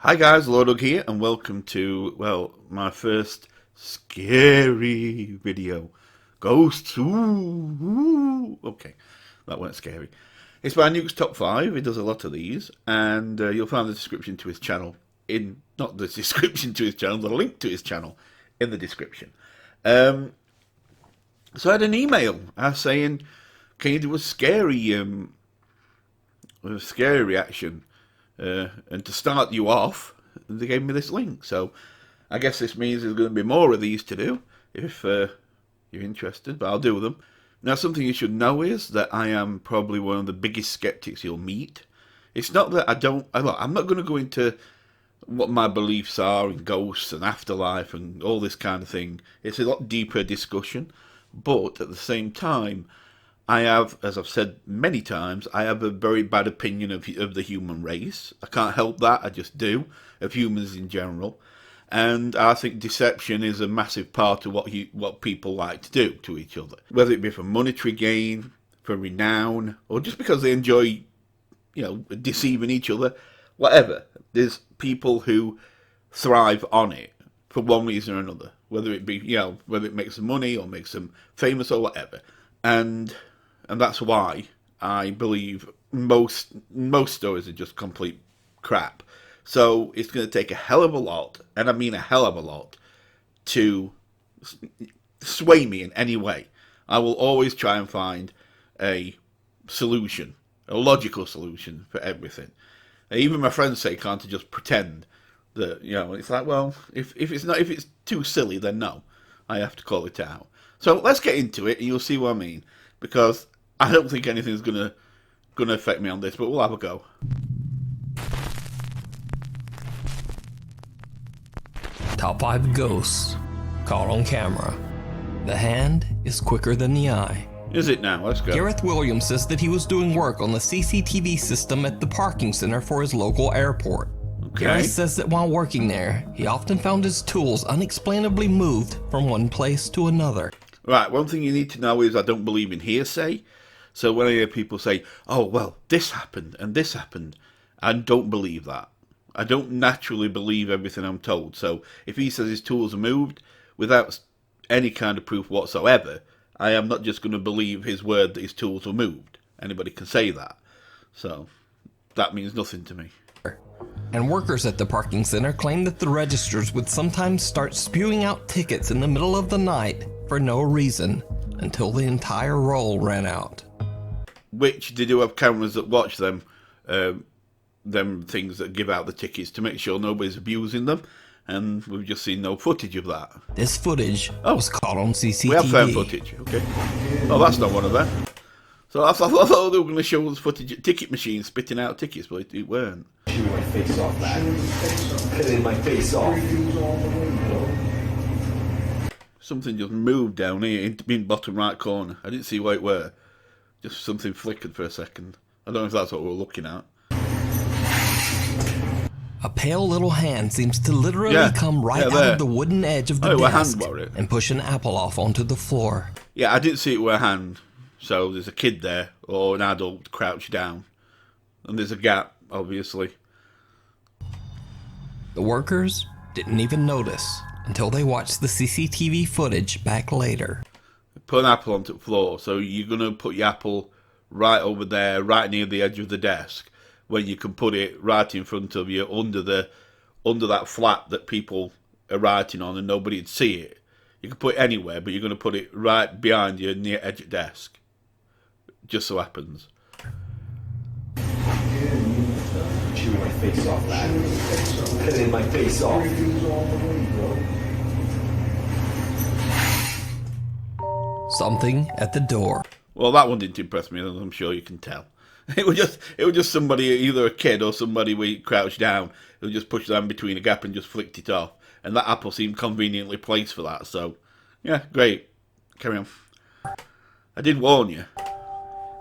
Hi guys, LordUg here, and welcome to, well, my first scary video. Ghosts, ooh. Okay, that weren't scary. It's by Nuke's Top 5, he does a lot of these, and you'll find the description to his channel not the description to his channel, the link to his channel in the description. So I had an email saying, can you do a scary reaction? And to start you off, they gave me this link. So I guess this means there's going to be more of these to do if you're interested, but I'll do them. Now, something you should know is that I am probably one of the biggest skeptics you'll meet. It's not that I'm not going to go into what my beliefs are in ghosts and afterlife and all this kind of thing. It's a lot deeper discussion, but at the same time, I have, as I've said many times, I have a very bad opinion of the human race. I can't help that, I just do, of humans in general. And I think deception is a massive part of what people like to do to each other. Whether it be for monetary gain, for renown, or just because they enjoy, deceiving each other, whatever. There's people who thrive on it for one reason or another. Whether it be, whether it makes them money or makes them famous or whatever. And that's why I believe most stories are just complete crap. So it's going to take a hell of a lot, and I mean a hell of a lot, to sway me in any way. I will always try and find a solution, a logical solution for everything. Even my friends say, can't I just pretend that, it's like, well, if it's too silly, then no, I have to call it out. So let's get into it, and you'll see what I mean, because I don't think anything's gonna affect me on this, but we'll have a go. Top 5 ghosts caught on camera. The hand is quicker than the eye. Is it now? Let's go. Gareth Williams says that he was doing work on the CCTV system at the parking center for his local airport. Okay. Gareth says that while working there, he often found his tools unexplainably moved from one place to another. Right, one thing you need to know is I don't believe in hearsay. So when I hear people say, oh, well, this happened and this happened, I don't believe that. I don't naturally believe everything I'm told. So if he says his tools are moved without any kind of proof whatsoever, I am not just going to believe his word that his tools were moved. Anybody can say that. So that means nothing to me. And workers at the parking center claim that the registers would sometimes start spewing out tickets in the middle of the night for no reason until the entire roll ran out. Which they do have cameras that watch them things that give out the tickets to make sure nobody's abusing them, and we've just seen no footage of that. This footage was caught on CCTV. We have found footage, okay. Oh, that's not one of them. So I thought they were going to show us footage of ticket machines spitting out tickets, but it weren't. Chewing my face off, man. Cutting my face off. Something just moved down here in the bottom right corner. I didn't see what it were. Just something flickered for a second. I don't know if that's what we were looking at. A pale little hand seems to literally come right out of the wooden edge of the desk and push an apple off onto the floor. Yeah, I didn't see it with a hand. So there's a kid there, or an adult crouched down. And there's a gap, obviously. The workers didn't even notice until they watched the CCTV footage back later. Put an apple onto the floor, so you're going to put your apple right over there, right near the edge of the desk, when you can put it right in front of you, under that flap that people are writing on and nobody'd see it. You can put it anywhere, but you're going to put it right behind you near edge of desk. Just so happens. Chewing my face off, man. Cutting my face off. Something at the door. Well, that one didn't impress me, as I'm sure you can tell. It was just somebody, either a kid or somebody crouched down, who just pushed them between a gap and just flicked it off. And that apple seemed conveniently placed for that, so yeah, great. Carry on. I did warn you.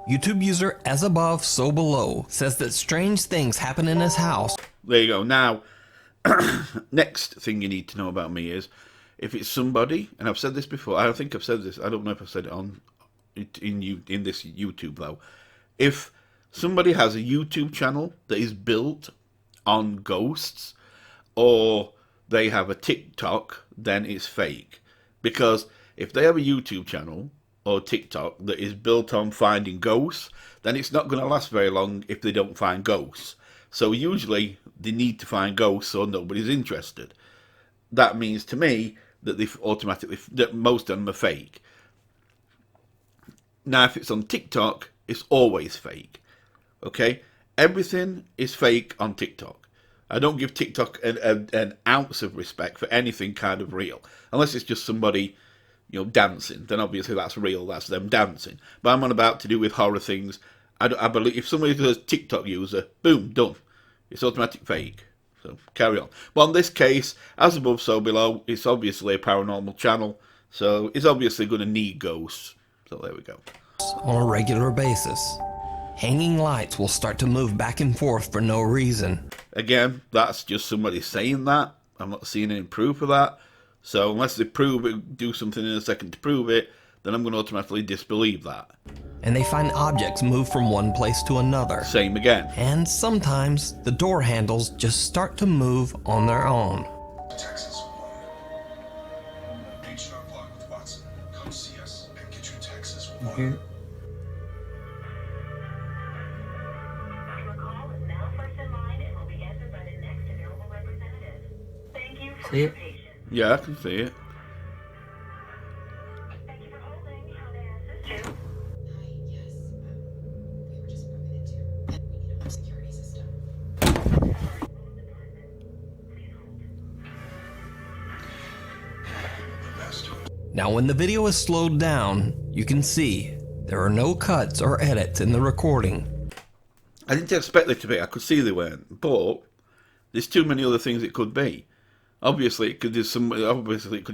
YouTube user As Above So Below says that strange things happen in his house. There you go. Now, next thing you need to know about me is, if it's somebody, and I've said this before, I think I've said this, I don't know if I've said it in this YouTube though. If somebody has a YouTube channel that is built on ghosts, or they have a TikTok, then it's fake. Because if they have a YouTube channel or TikTok that is built on finding ghosts, then it's not going to last very long if they don't find ghosts. So usually they need to find ghosts or nobody's interested. That means to me that that most of them are fake. Now, if it's on TikTok, it's always fake. Okay? Everything is fake on TikTok. I don't give TikTok an ounce of respect for anything kind of real. Unless it's just somebody, dancing. Then obviously that's real. That's them dancing. But I'm on about to do with horror things. I believe if somebody does TikTok user, boom, done. It's automatic fake. So carry on. But in this case, as above, so below, it's obviously a paranormal channel. So it's obviously going to need ghosts. So there we go. On a regular basis, hanging lights will start to move back and forth for no reason. Again, that's just somebody saying that. I'm not seeing any proof of that. So unless they prove it, do something in a second to prove it, then I'm going to automatically disbelieve that. And they find objects move from one place to another. Same again. And sometimes the door handles just start to move on their own. Texas 1. Reach our block with Watson. Come see us and get your Texas 1. Your call is now first in line and will be answered by the next available representative. Thank you for See your it? patience. Yeah, I can see it. Thank you for holding. How may I assist you? Hi, yes. We were just broken into, and we need a home security system. Now when the video is slowed down, you can see there are no cuts or edits in the recording. I didn't expect there to be. I could see they weren't. But there's too many other things it could be. Obviously, it could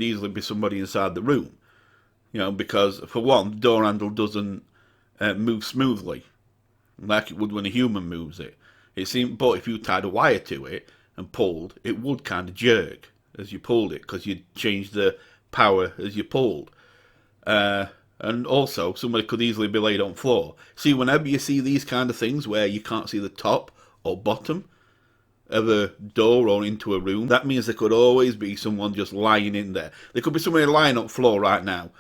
easily be somebody inside the room. Because for one, the door handle doesn't move smoothly, like it would when a human moves it. But if you tied a wire to it and pulled, it would kind of jerk as you pulled it, because you'd change the power as you pulled. And also, somebody could easily be laid on floor. See, whenever you see these kind of things where you can't see the top or bottom of a door or into a room, that means there could always be someone just lying in there. There could be somebody lying on the floor right now,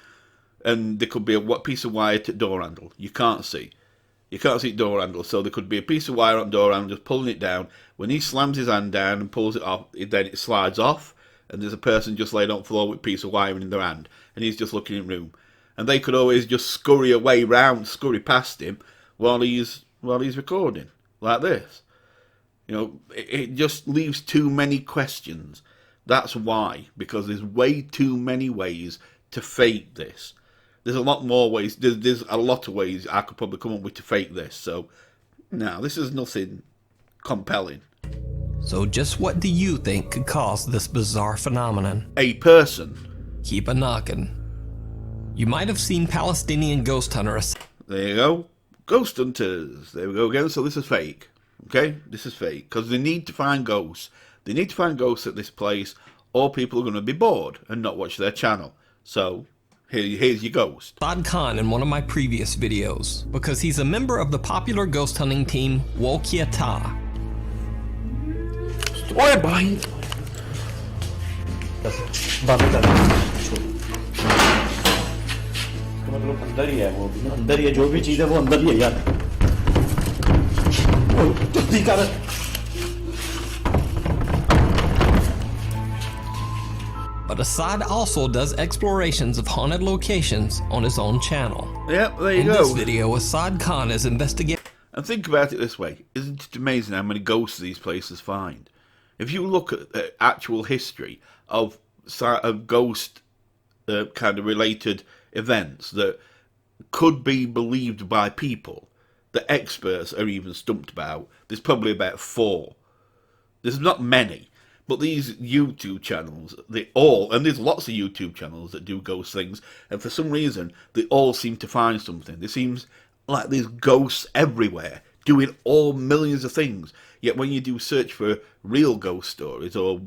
and there could be a piece of wire to door handle. You can't see door handle, so there could be a piece of wire on door handle just pulling it down. When he slams his hand down and pulls it off, then it slides off, and there's a person just laid on the floor with a piece of wire in their hand, and he's just looking in the room. And they could always just scurry past him while he's recording like this. It just leaves too many questions. That's why, because there's way too many ways to fake this. There's a lot more ways. There's a lot of ways I could probably come up with to fake this. So, no, this is nothing compelling. So just what do you think could cause this bizarre phenomenon? A person. Keep a knocking. You might have seen Palestinian ghost hunters. There you go. Ghost hunters. There we go again. So this is fake. Okay? This is fake. Because they need to find ghosts. They need to find ghosts at this place, or people are going to be bored and not watch their channel. So, here's your ghost. Assad Khan in one of my previous videos, because he's a member of the popular ghost hunting team Wokyata. ओए भाई बात कर मतलब अंदर ही है वो भी अंदर ही है जो भी चीज है वो अंदर ही है यार जल्दी कर But Assad also does explorations of haunted locations on his own channel. Yep, there you In go. this video, Assad Khan is investigating. And think about it this way. Isn't it amazing how many ghosts these places find? If you look at the actual history of ghost kind of related events that could be believed by people, that experts are even stumped about, there's probably about 4. There's not many. But these YouTube channels, and there's lots of YouTube channels that do ghost things, and for some reason, they all seem to find something. It seems like there's ghosts everywhere, doing all millions of things. Yet when you do search for real ghost stories, or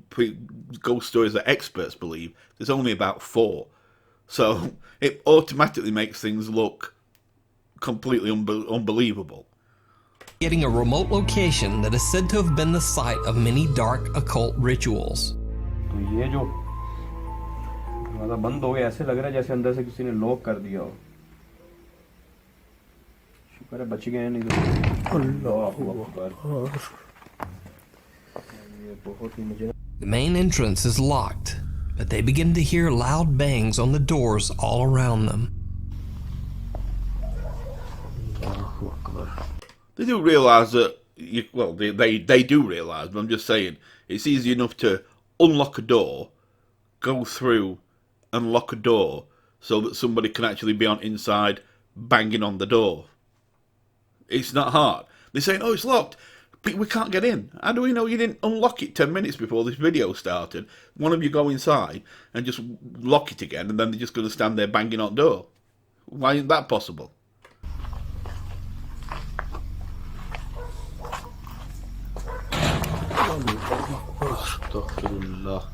ghost stories that experts believe, there's only about 4. So it automatically makes things look completely unbelievable. getting a remote location that is said to have been the site of many dark occult rituals. तो ये जो दरवाजा बंद हो गया, ऐसे लग रहा है जैसे अंदर से किसी ने लॉक कर दिया हो। शुक्र है बच गए हैं, नहीं तो अल्लाह अकबर। ये बहुत ही मुझे The main entrance is locked, but they begin to hear loud bangs on the doors all around them. They do realise that, they do realise, but I'm just saying, it's easy enough to unlock a door, go through and lock a door so that somebody can actually be on inside banging on the door. It's not hard. They're saying, oh, it's locked, but we can't get in. How do we know you didn't unlock it 10 minutes before this video started? One of you go inside and just lock it again, and then they're just going to stand there banging on the door. Why isn't that possible?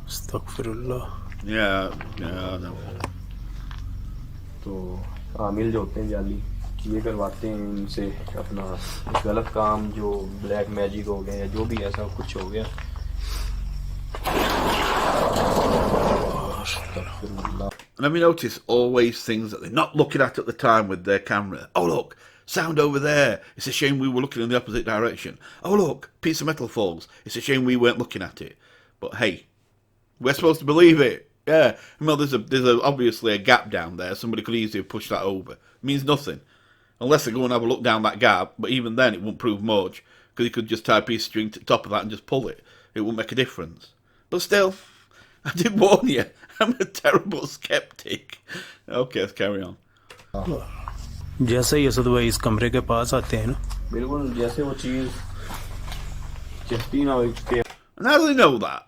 Astaghfirullah. Yeah, I know. तो आमिल जो होते हैं जाली, ये करवाते हैं इनसे अपना गलत काम, जो ब्लैक मैजिक हो गया या जो भी ऐसा कुछ हो गया। And have you noticed always things that they're not looking at the time with their camera? Oh look, sound over there. It's a shame we were looking in the opposite direction. Oh look, piece of metal falls. It's a shame we weren't looking at it. But hey, we're supposed to believe it. Yeah, well, there's obviously a gap down there. Somebody could easily have pushed that over. It means nothing. Unless they go and have a look down that gap, but even then it won't prove much, because you could just tie a piece of string to the top of that and just pull it. It won't make a difference. But still, I did warn you, I'm a terrible skeptic. Okay, let's carry on. जैसे ही असद भाई इस कमरे के पास आते हैं ना, बिल्कुल जैसे वो चीज चलती ना हो के। And how do they know that?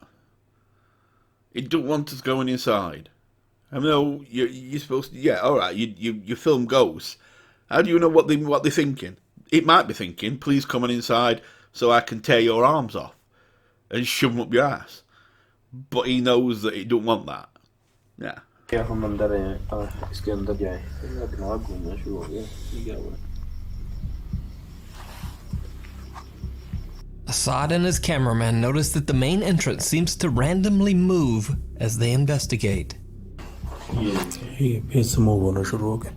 It don't want us going inside. I know you're supposed to. Yeah, all right. You film ghosts. How do you know what they're thinking? It might be thinking, please come on inside so I can tear your arms off and shove them up your ass. But he knows that he don't want that. Yeah. क्या हम अंदर हैं, इसके अंदर जाएं, मेरा दिमाग घूमना शुरू हो गया, ये क्या हुआ? Assad and his cameraman notice that the main entrance seems to randomly move as they investigate. ये फिर से मूव होना शुरू हो गया।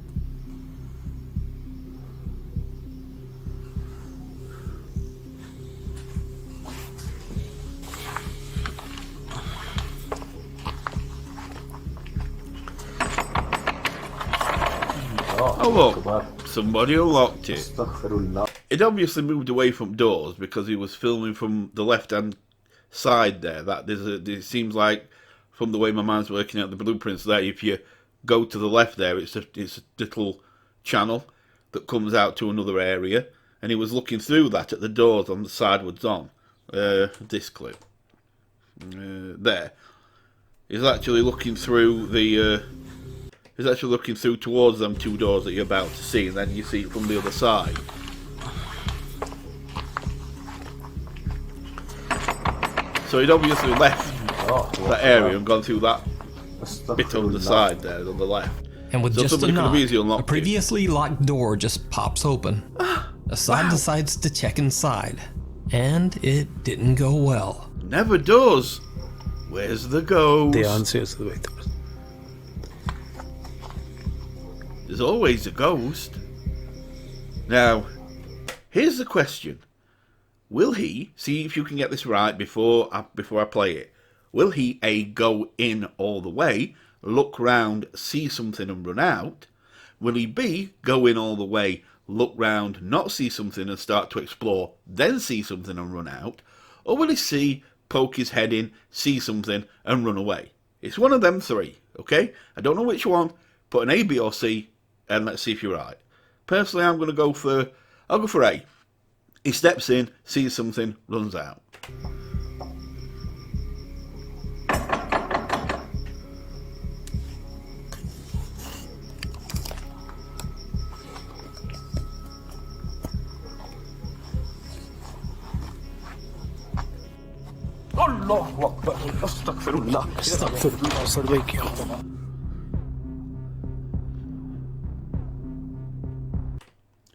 Oh look, somebody unlocked it. Astaghfirullah. It obviously moved away from doors because he was filming from the left-hand side there. It seems like, from the way my mind's working out the blueprints there, if you go to the left there, it's a little channel that comes out to another area, and he was looking through that at the doors on the sidewards on this clip. There. He's actually looking through he's actually looking through towards them two doors that you're about to see, and then you see it from the other side. So he'd obviously left that area and gone through that bit on the side there, on the left. And with So just a somebody could have knock, easily a unlocked it. previously locked door just pops open. Assad decides to check inside, and it didn't go well. Never does. Where's the ghost? ध्यान से असद भाई थोड़ा। There's always a ghost. Now, here's the question. Will he, see if you can get this right before I play it, will he A, go in all the way, look round, see something and run out? Will he B, go in all the way, look round, not see something and start to explore, then see something and run out? Or will he C, poke his head in, see something and run away? It's one of them three, okay? I don't know which one. Put an A, B or C, and let's see if you're right. Personally, I'll go for A. He steps in, sees something, runs out. अल्लाहु अकबर, अस्तगफिरुल्लाह, अस्तगफिरुल्लाह, असद भाई क्या हुआ?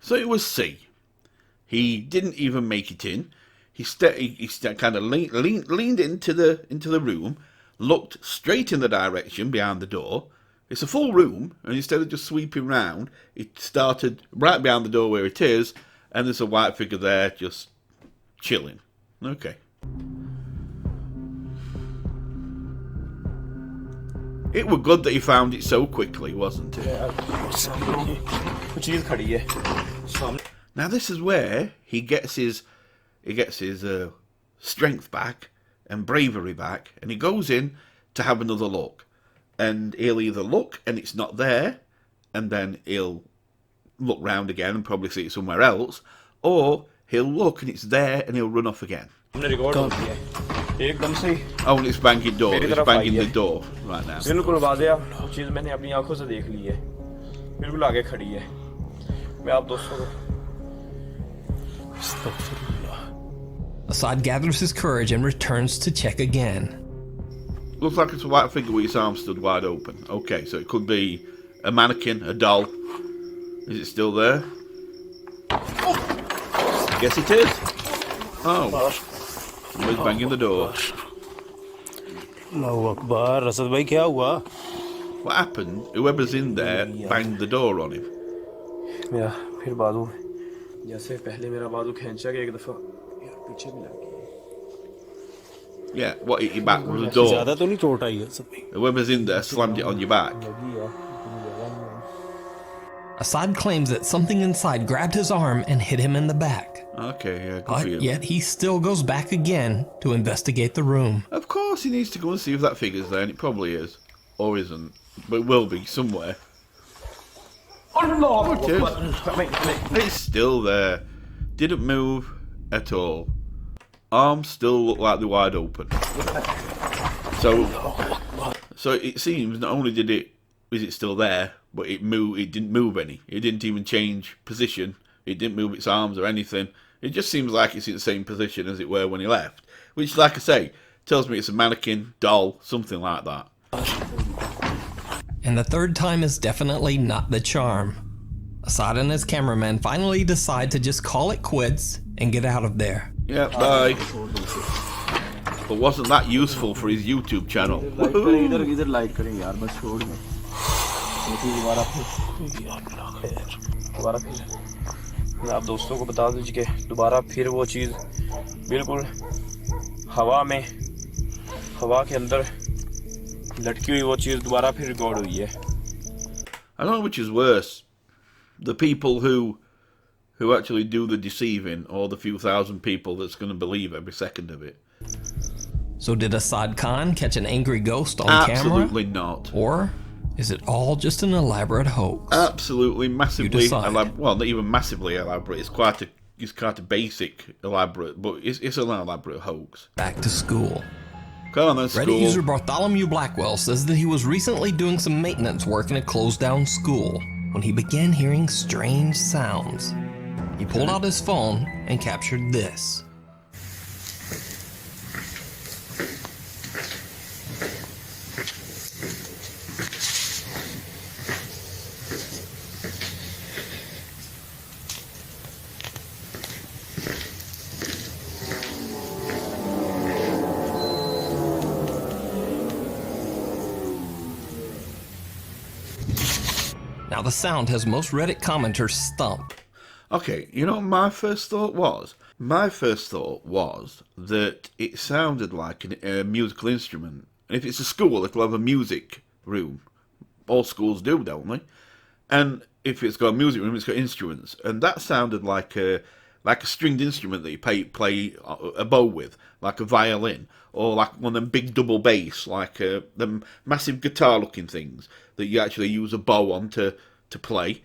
So it was C. He didn't even make it in. He kind of leaned into the room, looked straight in the direction behind the door. It's a full room, and instead of just sweeping round, he started right behind the door where it is, and there's a white figure there just chilling. Okay. It was good that he found it so quickly, wasn't it? Now this is where he gets his strength back and bravery back, and he goes in to have another look. And he'll either look and it's not there, and then he'll look round again and probably see it somewhere else, or he'll look and it's there and he'll run off again. Oh, and it's banging door. It's banging the door right now. बिल्कुल वाज़ेह चीज़ मैंने अपनी आंखों से देख ली है, बिल्कुल आगे खड़ी है. मैं आप दोस्तों को Assad gathers his courage and returns to check again. Looks like it's a white figure with its arms stood wide open. Okay, so it could be a mannequin, a doll. Is it still there? I guess it is. Oh. Somebody's banging the door. Allahu Akbar. Asad bhai, kya hua? What happened? Whoever's in there banged the door on him. मेरा फिर बाजू जैसे पहले मेरा बाजू खींचा कि एक दफा यार पीछे भी लग गई. Yeah, what hit your back was the door. ज़्यादा तो नहीं चोट आई है सब. Whoever's in there slammed it on your back. Assad claims that something inside grabbed his arm and hit him in the back. Okay, yeah, good for you. But yet he still goes back again to investigate the room. Of course he needs to go and see if that figure's there, and it probably is. Or isn't. But it will be somewhere. Oh, it is. It's still there. Didn't move at all. Arms still look like they're wide open. So it seems not only is it still there, but it didn't move any. It didn't even change position. It didn't move its arms or anything. It just seems like it's in the same position as it were when he left. Which, like I say, tells me it's a mannequin, doll, something like that. And the third time is definitely not the charm. Assad and his cameraman finally decide to just call it quits and get out of there. Yeah, bye. But wasn't that useful for his YouTube channel? इधर like करें यार, बस छोड़ दो. दोबारा फिर आप दोस्तों को बता दीजिए कि दोबारा फिर वो चीज़ बिल्कुल हवा के अंदर लटकी हुई वो चीज़ दोबारा फिर रिकॉर्ड हुई है. I don't know which is worse. The people who actually do the deceiving, or the few thousand people that's going to believe every second of it. So did Assad Khan catch an angry ghost on Absolutely camera? not. Or is it all just an elaborate hoax? Absolutely, massively decide. well, not even massively elaborate. It's quite a basic elaborate, but it's an elaborate hoax. Back to school. Come on then, Reddit school. user Bartholomew Blackwell says that he was recently doing some maintenance work in a closed down school when he began hearing strange sounds. He pulled out his phone and captured this. Now the sound has most Reddit commenters stumped. Okay, you know what my first thought was? My first thought was that it sounded like a musical instrument. And if it's a school, it'll have a music room. All schools do, don't they? And if it's got a music room, it's got instruments. And that sounded like a stringed instrument that you play a bow with, like a violin, or like one of them big double bass, like them massive guitar-looking things that you actually use a bow on to play.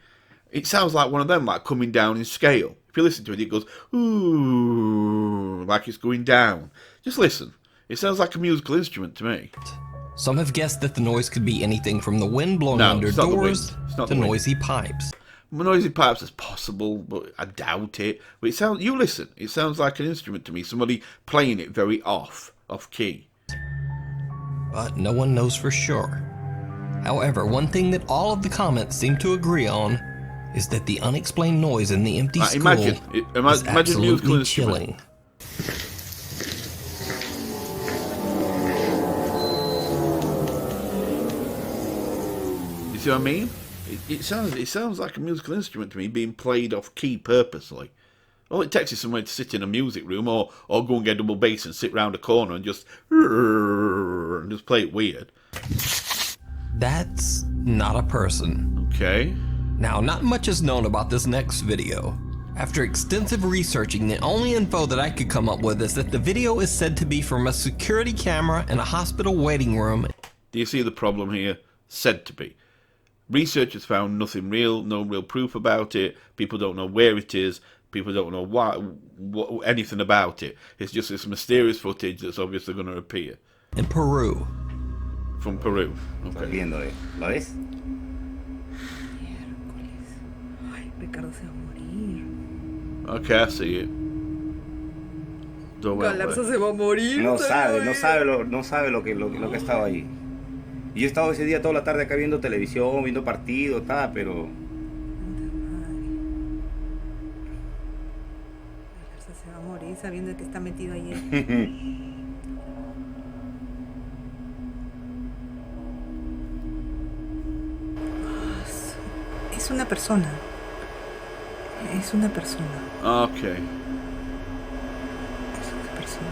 It sounds like one of them, like coming down in scale. If you listen to it, it goes, ooh, like it's going down. Just listen. It sounds like a musical instrument to me. Some have guessed that the noise could be anything from the wind blowing No, under it's not the doors wind. It's not to the wind. noisy pipes. Noisy pipes is possible, but I doubt it. But it sounds. You listen. It sounds like an instrument to me. Somebody playing it very off key. But no one knows for sure. However, one thing that all of the comments seem to agree on is that the unexplained noise in the empty Like, school imagine is musical absolutely instrument. chilling. You see what I mean? It sounds like a musical instrument to me being played off key purposely. All it takes is somewhere to sit in a music room or go and get a double bass and sit round a corner and just play it weird. That's not a person. Okay. Now, not much is known about this next video. After extensive researching, the only info that I could come up with is that the video is said to be from a security camera in a hospital waiting room. Do you see the problem here? Said to be. Researchers found nothing real, no real proof about it. People don't know where it is. People don't know anything about it. It's just this mysterious footage that's obviously going to appear. In Peru. From Peru. Estás Okay. viendo, ¿la ves? Ay, Ricardo se va a morir. Okay, I see it. Don't worry. Galarza se va a morir. No se sabe, va a no morir. sabe lo que ha estado allí. Y yo he estado ese día toda la tarde acá viendo televisión, viendo partidos, pero Galarza se va a morir sabiendo que está metido ahí. Es una persona. Es una persona. Okay. Es una persona.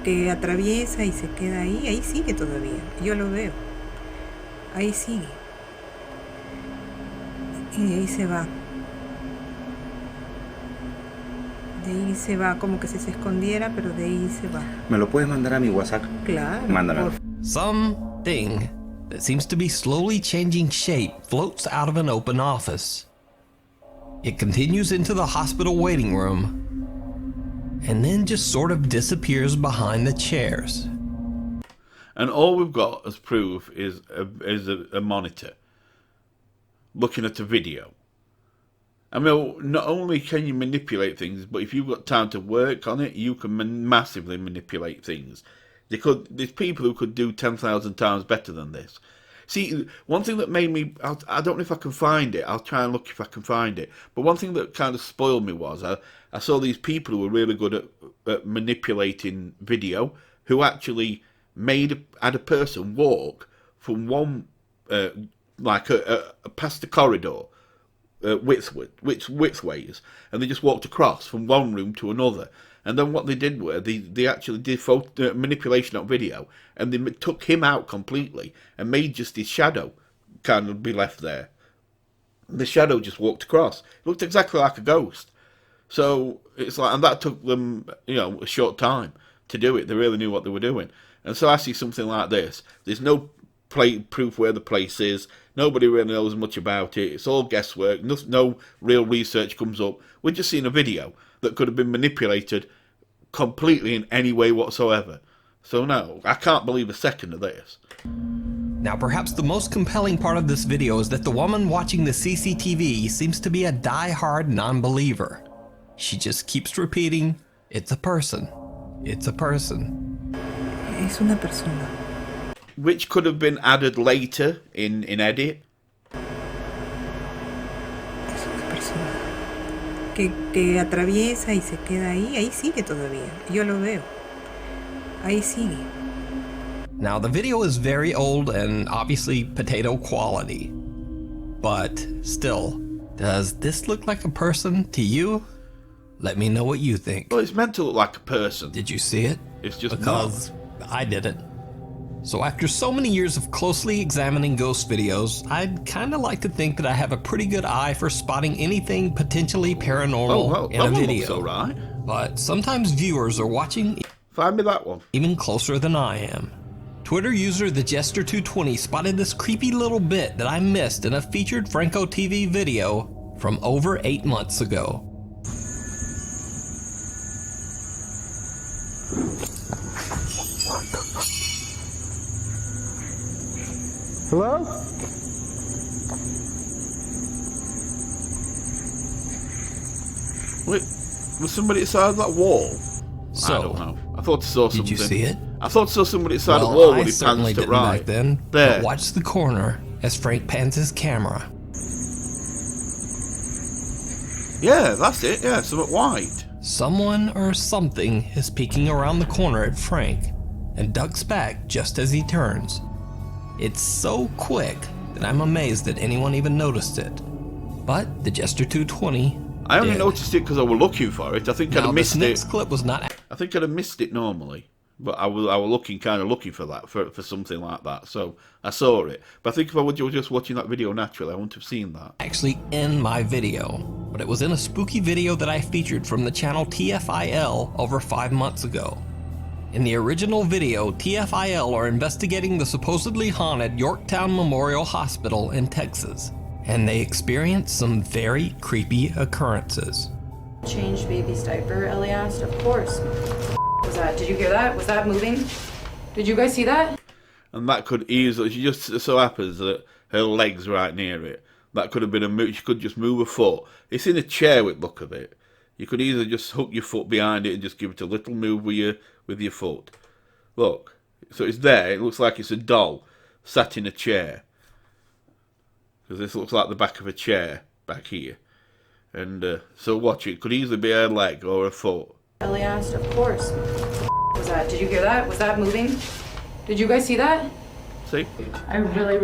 Que atraviesa y se queda ahí. Ahí sigue todavía. Yo lo veo. Ahí sigue. Y de ahí se va. De ahí se va. Como que si se escondiera, pero de ahí se va. ¿me lo puedes mandar a mi WhatsApp? Claro. Mándamelo. Something that seems to be slowly changing shape floats out of an open office. It continues into the hospital waiting room and then just sort of disappears behind the chairs. And all we've got as proof is a monitor looking at a video. I mean, not only can you manipulate things, but if you've got time to work on it, you can massively manipulate things. There's people who could do 10,000 times better than this. See, one thing that made me, I don't know if I can find it, I'll try and look if I can find it, but one thing that kind of spoiled me was I saw these people who were really good at manipulating video, who actually had a person walk from one, past the corridor, widthways, and they just walked across from one room to another. And then what they did were they actually did manipulation of video, and they took him out completely and made just his shadow kind of be left there. The shadow just walked across. It looked exactly like a ghost. So it's like, and that took them, a short time to do it. They really knew what they were doing. And so I see something like this. There's no proof where the place is. Nobody really knows much about it. It's all guesswork. No real research comes up. We're just seeing a video that could have been manipulated completely in any way whatsoever. So no, I can't believe a second of this. Now, perhaps the most compelling part of this video is that the woman watching the CCTV seems to be a die-hard non-believer. She just keeps repeating, "It's a person. It's a person." Es una persona. Which could have been added later in edit. Es una persona. Que atraviesa y se queda ahí. Ahí sigue todavía. Yo lo veo. Ahí sigue. Now, the video is very old and obviously potato quality. But still, does this look like a person to you? Let me know what you think. Well, it's meant to look like a person. Did you see it? It's just Because I didn't. So after so many years of closely examining ghost videos, I'd kind of like to think that I have a pretty good eye for spotting anything potentially paranormal in a that one video. looks alright. But sometimes viewers are watching Find me that one. even closer than I am. Twitter user TheJester220 spotted this creepy little bit that I missed in a featured Franco TV video from over 8 months ago. Hello? Wait, was somebody outside that wall? So, I don't know. I thought I saw something. did you see it? I thought I saw somebody inside Well, the wall I when he certainly pans to didn't right. back then. There. But watch the corner as Frank pans his camera. Yeah, that's it. Yeah, something white. Someone or something is peeking around the corner at Frank and ducks back just as he turns. It's so quick that I'm amazed that anyone even noticed it. But the Jester 220 I only did. noticed it because I was looking for it. I think I'd Now, have missed this next it. clip was not. I think I'd have missed it normally, but I was looking for that, for something like that. So I saw it. But I think if I was just watching that video naturally, I wouldn't have seen that. Actually in my video, but it was in a spooky video that I featured from the channel TFIL over 5 months ago. In the original video, TFIL are investigating the supposedly haunted Yorktown Memorial Hospital in Texas, and they experienced some very creepy occurrences. Changed baby's diaper, Ellie asked. Of course. Was that? Did you hear that? Was that moving? Did you guys see that? And that could easily, she just so happens that her leg's right near it. That could have been a move. She could just move her foot. It's in a chair with look of it. You could either just hook your foot behind it and just give it a little move with your foot. Look, so it's there. It looks like it's a doll sat in a chair. Because this looks like the back of a chair back here. And so watch it. It could easily be her leg or her foot. Ellie asked. Of course. Was that? Did you hear that? Was that moving? Did you guys see that? See? I really.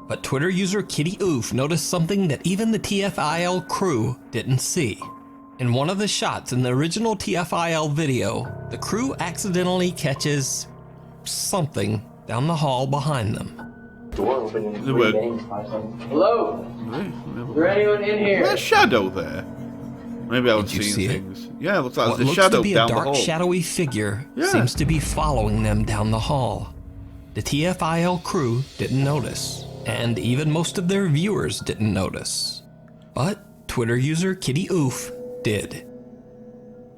But Twitter user Kitty Oof noticed something that even the TFIL crew didn't see. In one of the shots in the original TFIL video, the crew accidentally catches something down the hall behind them. Door open in 3 were- bangs, 5 seconds. Hello? Is there anyone in here? There's a shadow there. Maybe I was Did you seeing see it? things. Yeah, it looks like What there's a looks shadow to be a down the dark, hall. shadowy figure Yeah. seems to be following them down the hall. The TFIL crew didn't notice, and even most of their viewers didn't notice. But Twitter user Kitty Oof did.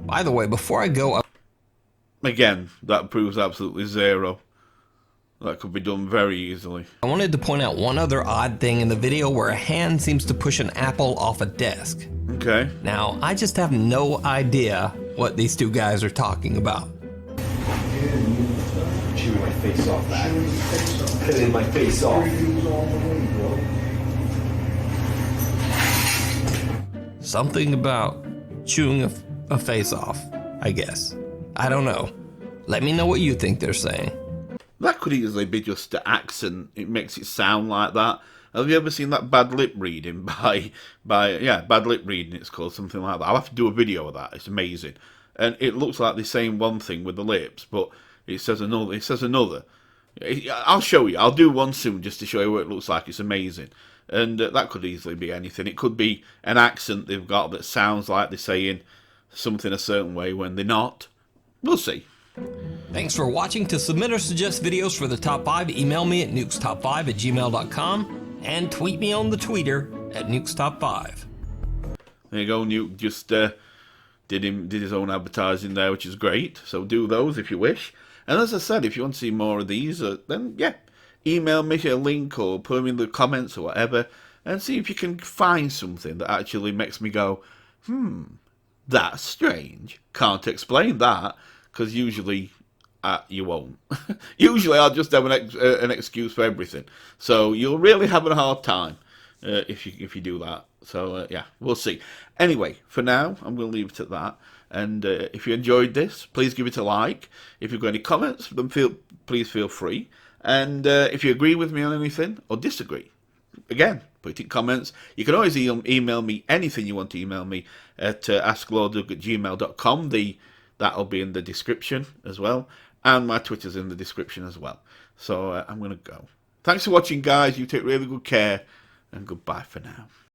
By the way, before I go, Again, that proves absolutely zero. That could be done very easily. I wanted to point out one other odd thing in the video where a hand seems to push an apple off a desk. Okay. Now, I just have no idea what these two guys are talking about. Chewing my face off, man. Cutting my face off. Something about chewing a face off, I guess. I don't know. Let me know what you think they're saying. That could easily be just the accent. It makes it sound like that. Have you ever seen that bad lip reading by bad lip reading it's called, something like that. I'll have to do a video of that. It's amazing. And it looks like they're saying one thing with the lips, but it says another. I'll show you. I'll do one soon just to show you what it looks like. It's amazing. And that could easily be anything. It could be an accent they've got that sounds like they're saying something a certain way when they're not. We'll see. Thanks for watching. To submit or suggest videos for the top 5, email me at nukestop5@gmail.com and tweet me on the Twitter at nukestop5. There you go. Nuke just did his own advertising there, which is great. So do those if you wish. And as I said, if you want to see more of these, then yeah, email me a link or put them in the comments or whatever, and see if you can find something that actually makes me go, that's strange. Can't explain that. Because usually you won't. Usually I'll just have an excuse for everything. So you'll really have a hard time if you do that. So yeah, we'll see. Anyway, for now, I'm going to leave it at that. And if you enjoyed this, please give it a like. If you've got any comments, then please feel free. And if you agree with me on anything or disagree, again, put it in comments. You can always email me anything you want to email me at asklordug@gmail.com. That'll be in the description as well. And my Twitter's in the description as well. So I'm going to go. Thanks for watching, guys. You take really good care. And goodbye for now.